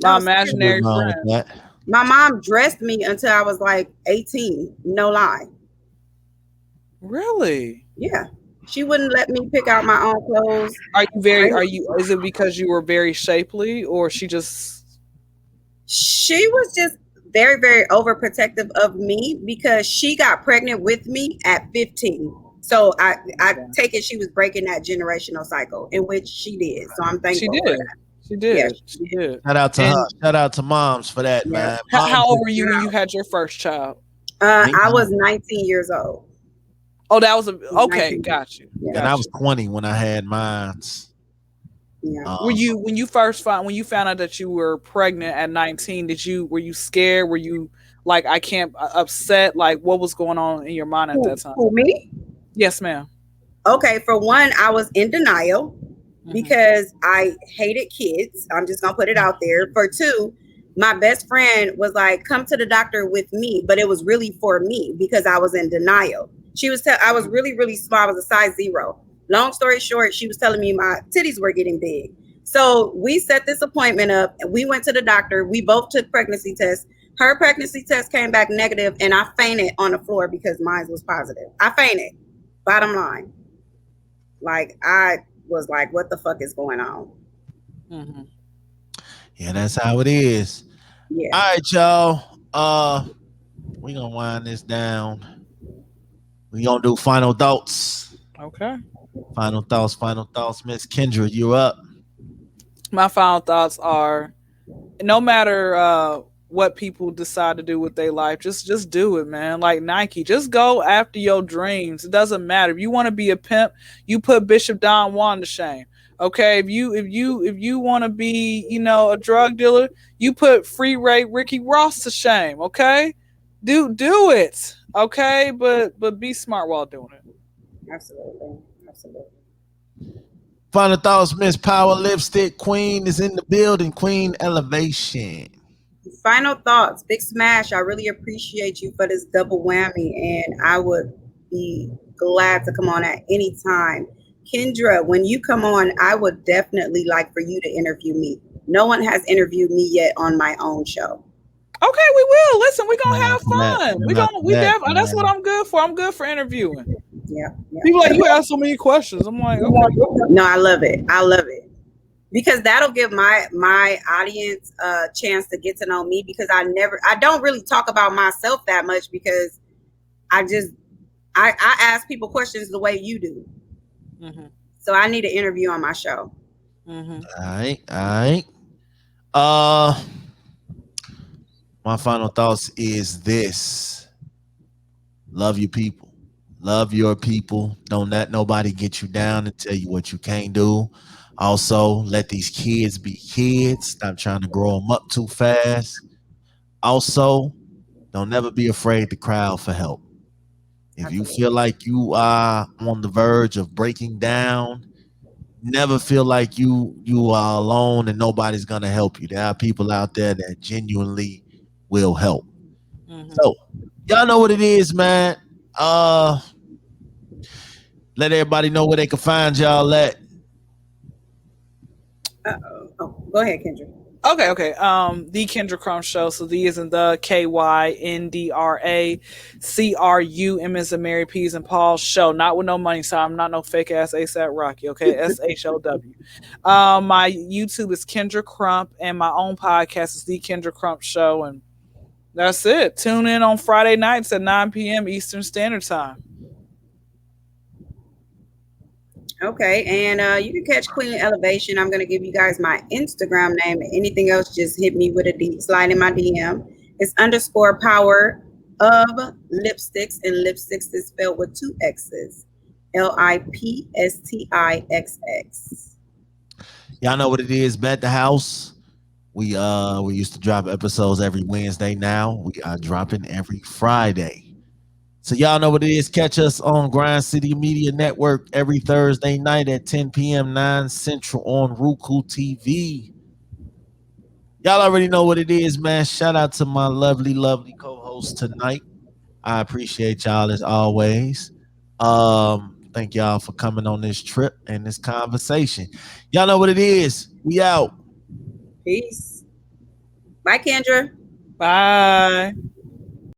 My imaginary friend. My mom dressed me until I was like 18. No lie. Really? Yeah. She wouldn't let me pick out my own clothes. Is it because you were very shapely or she was just very, very overprotective of me because she got pregnant with me at 15. So I take it she was breaking that generational cycle, in which she did. So I'm thankful for that. She did. Yeah, she did. Shout out to her. Shout out to moms for that, man. How old were you when you had your first child? I was 19 years old. Oh, that was okay. Got you. Yeah. And I was 20 when I had mine. Yeah. When you found out that you were pregnant at 19, were you scared? Were you like, I can't, upset? Like, what was going on in your mind at that time? For me? Yes, ma'am. Okay, for one, I was in denial because I hated kids. I'm just gonna put it out there. For two, my best friend was like, "Come to the doctor with me," but it was really for me because I was in denial. I was really, really small. I was a size 0. Long story short, she was telling me my titties were getting big. So we set this appointment up and we went to the doctor. We both took pregnancy tests. Her pregnancy test came back negative and I fainted on the floor because mine was positive. I fainted. Bottom line. Like, I was like, what the fuck is going on? Yeah, that's how it is. Yeah. All right, y'all. We're gonna wind this down. We're gonna do final thoughts. Okay. Final thoughts. Miss KYNDRA, you're up. My final thoughts are, no matter what people decide to do with their life. Just do it, man. Like Nike, just go after your dreams. It doesn't matter. If you want to be a pimp, you put Bishop Don Juan to shame. Okay, if you want to be, a drug dealer, you put Free Ray Ricky Ross to shame. Okay, do it. Okay, but be smart while doing it. Absolutely. Absolutely. Final thoughts, Miss Power Lipstick Queen is in the building. Queen Elevation. Final thoughts. Big Smash, I really appreciate you for this double whammy, and I would be glad to come on at any time. Kendra, when you come on, I would definitely like for you to interview me. No one has interviewed me yet on my own show. Okay, we will. Listen, we're gonna have fun. That's what I'm good for. I'm good for interviewing. Yeah. People like, you ask so many questions. I'm like, okay. No, I love it. Because that'll give my audience a chance to get to know me, because I don't really talk about myself that much, because I ask people questions the way you do. Mm-hmm. So I need an interview on my show. Mm-hmm. All right. My final thoughts is this: love your people. Love your people. Don't let nobody get you down and tell you what you can't do. Also, let these kids be kids. Stop trying to grow them up too fast. Also, don't never be afraid to cry out for help. If you feel like you are on the verge of breaking down, never feel like you are alone and nobody's gonna help you. There are people out there that genuinely will help. Mm-hmm. So y'all know what it is, man. Let everybody know where they can find y'all at. Go ahead, Kendra. Okay. The Kendra Crump Show. So the is in the KYNDRA CRUM is a Mary P's and Paul show. Not with no money, so I'm not no fake ass ASAP Rocky. Okay, SHOW. My YouTube is Kendra Crump, and my own podcast is the Kendra Crump Show, and that's it. Tune in on Friday nights at 9 p.m. Eastern Standard Time. Okay, and you can catch Queen Elevation. I'm going to give you guys my Instagram name. Anything else, just hit me with a slide in my DM. It's _power of lipsticks, and lipsticks is spelled with 2 X's. LIPSTIXX. Y'all know what it is. Bet the house. We used to drop episodes every Wednesday. Now we are dropping every Friday. So y'all know what it is. Catch us on Grind City Media Network every Thursday night at 10 p.m. 9 Central on Roku TV. Y'all already know what it is, man. Shout out to my lovely, lovely co-host tonight. I appreciate y'all as always. Thank y'all for coming on this trip and this conversation. Y'all know what it is. We out. Peace. Bye, Kendra. Bye.